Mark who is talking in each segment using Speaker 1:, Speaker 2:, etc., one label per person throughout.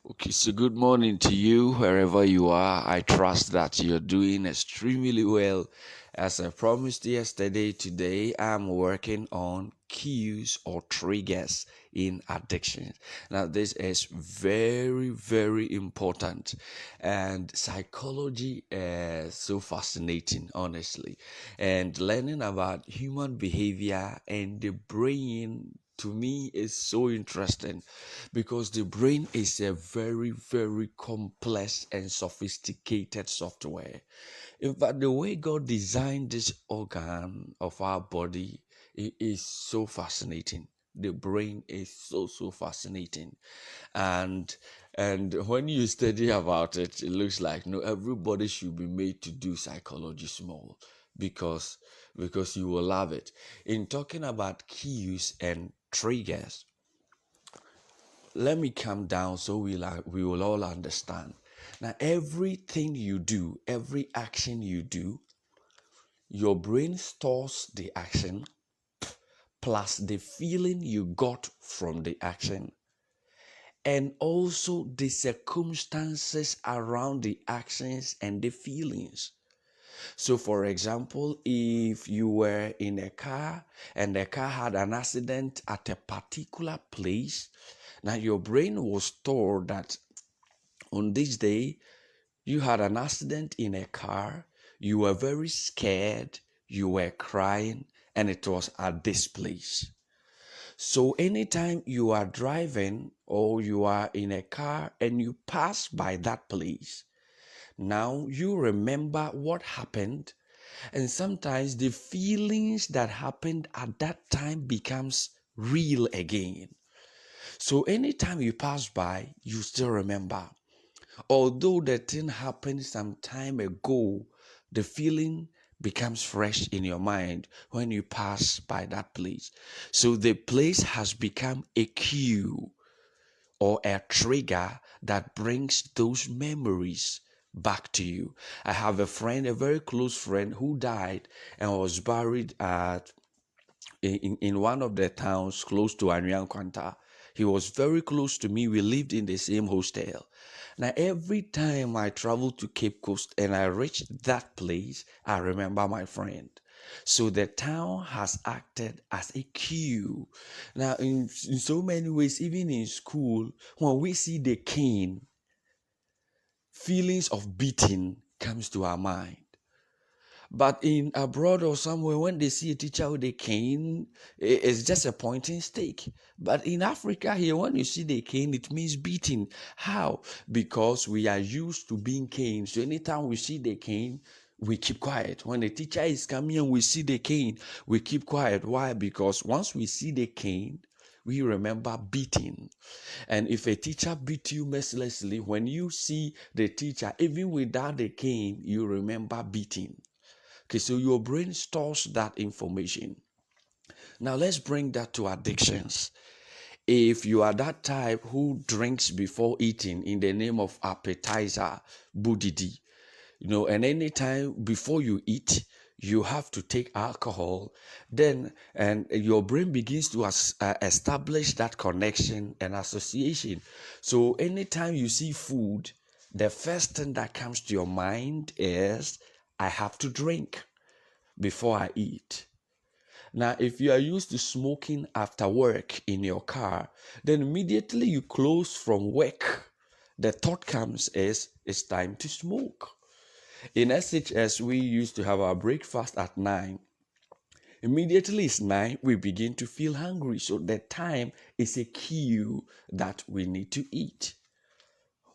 Speaker 1: Okay, so good morning to you wherever you are. I trust that you're doing extremely well. As I promised yesterday, today I'm working on cues or triggers in addiction. Now, this is very, very important, and psychology is so fascinating, honestly. And learning about human behavior and the brain to me is so interesting because the brain is a very, very complex and sophisticated software. In fact, the way God designed this organ of our body is so fascinating. The brain is so fascinating, and when you study about it, it looks like no, everybody should be made to do psychology small because you will love it. In talking about cues and triggers, let me calm down so we will all understand. Now, everything you do, every action you do, your brain stores the action plus the feeling you got from the action and also the circumstances around the actions and the feelings. So, for example, if you were in a car and the car had an accident at a particular place, now your brain will store that on this day you had an accident in a car, you were very scared, you were crying, and it was at this place. So, anytime you are driving or you are in a car and you pass by that place, now you remember what happened, and sometimes the feelings that happened at that time becomes real again. So, anytime you pass by, you still remember. Although the thing happened some time ago, the feeling becomes fresh in your mind when you pass by that place. So the place has become a cue or a trigger that brings those memories back to you. I have a friend, a very close friend, who died and was buried at in one of the towns close to Anyankwanta. He was very close to me. We lived in the same hostel. Now, every time I travel to Cape Coast and I reach that place, I remember my friend. So the town has acted as a cue. Now, in so many ways, even in school, when we see the cane, feelings of beating comes to our mind. But in abroad or somewhere, when they see a teacher with a cane, it's just a pointing stick. But in Africa here, when you see the cane, it means beating. How? Because we are used to being caned. So anytime we see the cane, we keep quiet. When the teacher is coming and we see the cane, we keep quiet. Why? Because once we see the cane, we remember beating. And if a teacher beat you mercilessly, when you see the teacher, even without the cane, you remember beating. Okay, so your brain stores that information. Now let's bring that to addictions. If you are that type who drinks before eating in the name of appetizer, budidi, and anytime before you eat, you have to take alcohol, then and your brain begins to establish that connection and association. So anytime you see food, the first thing that comes to your mind is, I have to drink before I eat. Now, if you are used to smoking after work in your car, then immediately you close from work, the thought comes is it's time to smoke. In SHS, we used to have our breakfast at 9. Immediately it's 9, we begin to feel hungry. So the time is a cue that we need to eat.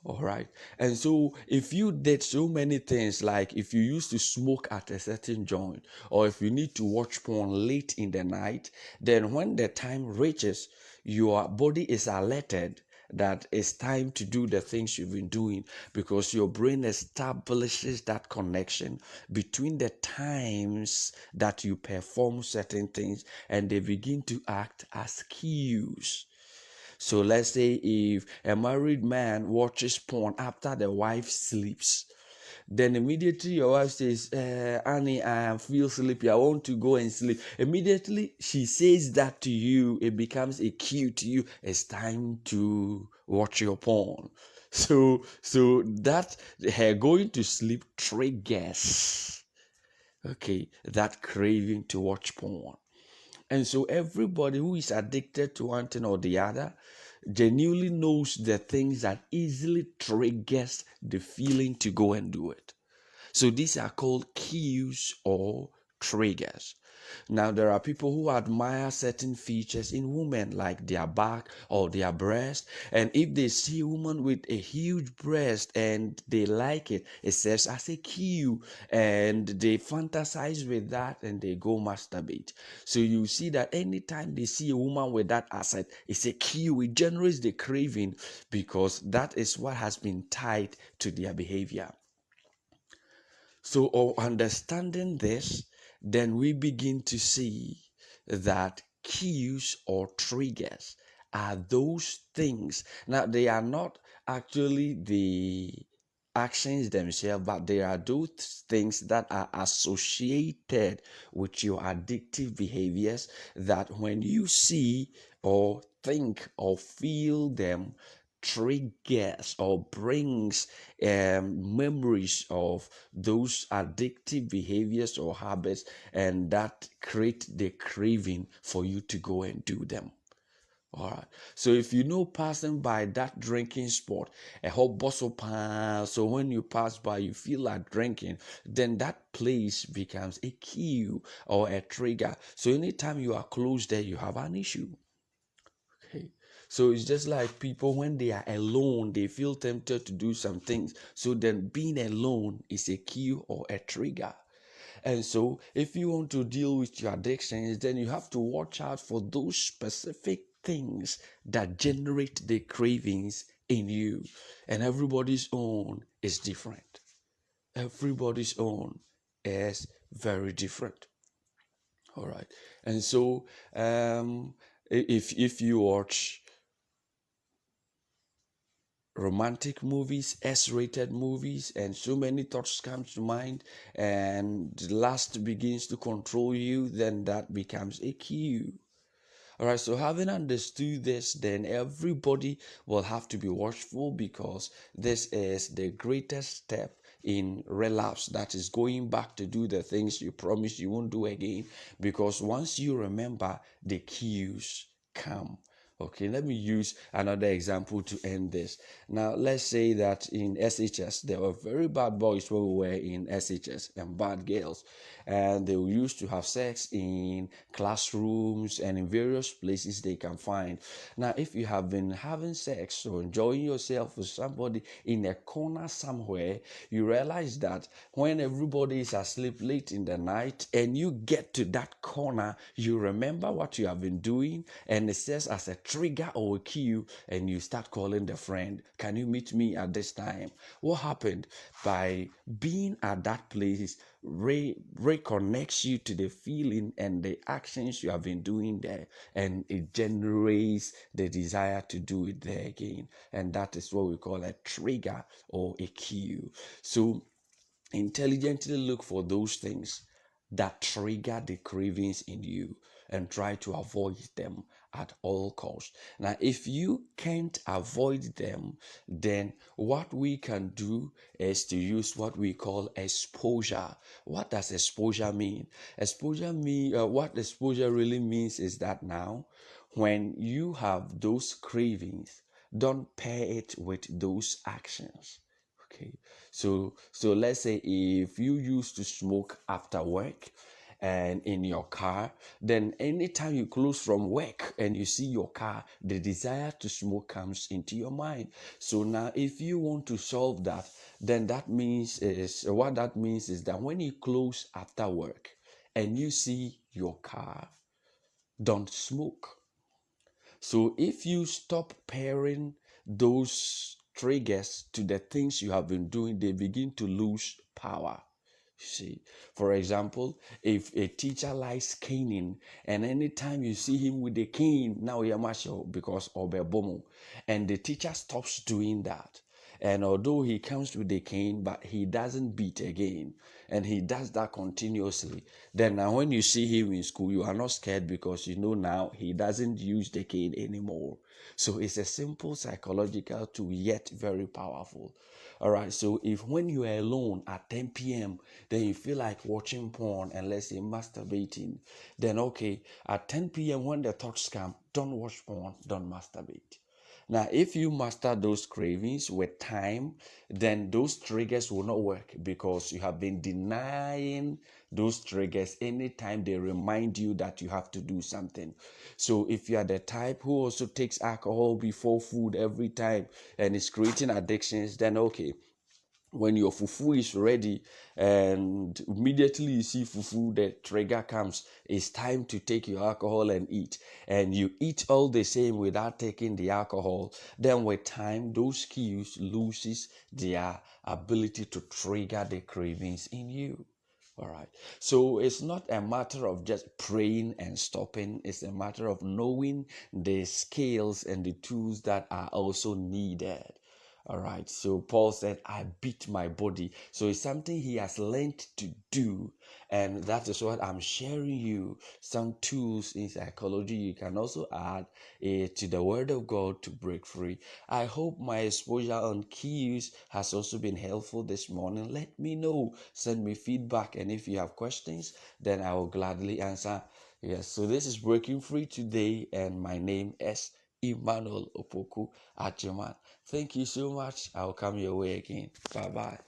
Speaker 1: All right. And so if you did so many things, like if you used to smoke at a certain joint, or if you need to watch porn late in the night, then when the time reaches, your body is alerted that it's time to do the things you've been doing, because your brain establishes that connection between the times that you perform certain things and they begin to act as cues. So let's say if a married man watches porn after the wife sleeps, then immediately your wife says, Annie, I feel sleepy, I want to go and sleep. Immediately she says that to you, it becomes a cue to you. It's time to watch your porn. So that her going to sleep triggers, okay, that craving to watch porn. And so everybody who is addicted to one thing or the other genuinely knows the things that easily triggers the feeling to go and do it. So these are called cues or triggers. Now, there are people who admire certain features in women, like their back or their breast. And if they see a woman with a huge breast and they like it, it serves as a cue. And they fantasize with that and they go masturbate. So you see that anytime they see a woman with that asset, it's a cue. It generates the craving because that is what has been tied to their behavior. So, understanding this, then we begin to see that cues or triggers are those things. Now, they are not actually the actions themselves, but they are those things that are associated with your addictive behaviors that when you see or think or feel them, triggers or brings memories of those addictive behaviors or habits, and that create the craving for you to go and do them. All right. So if you know passing by that drinking spot, a whole bottle pan, so when you pass by, you feel like drinking, then that place becomes a cue or a trigger. So anytime you are close there, you have an issue. Okay. So it's just like people when they are alone, they feel tempted to do some things. So then being alone is a cue or a trigger. And so if you want to deal with your addictions, then you have to watch out for those specific things that generate the cravings in you. And everybody's own is different. Everybody's own is very different. All right. And so if you watch romantic movies, S-rated movies, and so many thoughts come to mind, and lust begins to control you, then that becomes a cue. All right, so having understood this, then everybody will have to be watchful because this is the greatest step in relapse. That is going back to do the things you promised you won't do again. Because once you remember, the cues come. Okay, let me use another example to end this. Now, let's say that in SHS, there were very bad boys when we were in SHS and bad girls. And they used to have sex in classrooms and in various places they can find. Now, if you have been having sex or enjoying yourself with somebody in a corner somewhere, you realize that when everybody is asleep late in the night and you get to that corner, you remember what you have been doing, and it says as a trigger or a cue, and you start calling the friend, can you meet me at this time? What happened? By being at that place, reconnects you to the feeling and the actions you have been doing there, and it generates the desire to do it there again. And that is what we call a trigger or a cue. So intelligently look for those things that trigger the cravings in you and try to avoid them at all costs. Now, if you can't avoid them, then what we can do is to use what we call exposure. What does exposure mean? What exposure really means is that now, when you have those cravings, don't pair it with those actions. Okay, so let's say if you used to smoke after work and in your car, then anytime you close from work and you see your car, the desire to smoke comes into your mind. So now if you want to solve that, then that means is what that means is that when you close after work and you see your car, don't smoke. So if you stop pairing those triggers to the things you have been doing, they begin to lose power. See, for example, if a teacher likes caning, and anytime you see him with a cane, now you're martial because of a bomo, and the teacher stops doing that, And although he comes with the cane, but he doesn't beat again, and he does that continuously, then now when you see him in school, you are not scared because you know now he doesn't use the cane anymore. So it's a simple psychological tool, yet very powerful. All right, so if when you are alone at 10 p.m., then you feel like watching porn and let's say masturbating, then okay, at 10 p.m., when the thoughts come, don't watch porn, don't masturbate. Now, if you master those cravings with time, then those triggers will not work because you have been denying those triggers anytime they remind you that you have to do something. So, if you are the type who also takes alcohol before food every time and is creating addictions, then okay, when your fufu is ready and immediately you see fufu, the trigger comes, it's time to take your alcohol and eat, and you eat all the same without taking the alcohol, then with time those cues loses their ability to trigger the cravings in you. All right. So it's not a matter of just praying and stopping. It's a matter of knowing the skills and the tools that are also needed. All right. So Paul said, I beat my body. So it's something he has learned to do. And that is what I'm sharing you. Some tools in psychology you can also add to the word of God to break free. I hope my exposure on keys has also been helpful this morning. Let me know. Send me feedback. And if you have questions, then I will gladly answer. Yes. So this is Breaking Free today. And my name is Emmanuel OPOKU AGYEMANUEL. Thank you so much. I'll come your way again. Bye bye.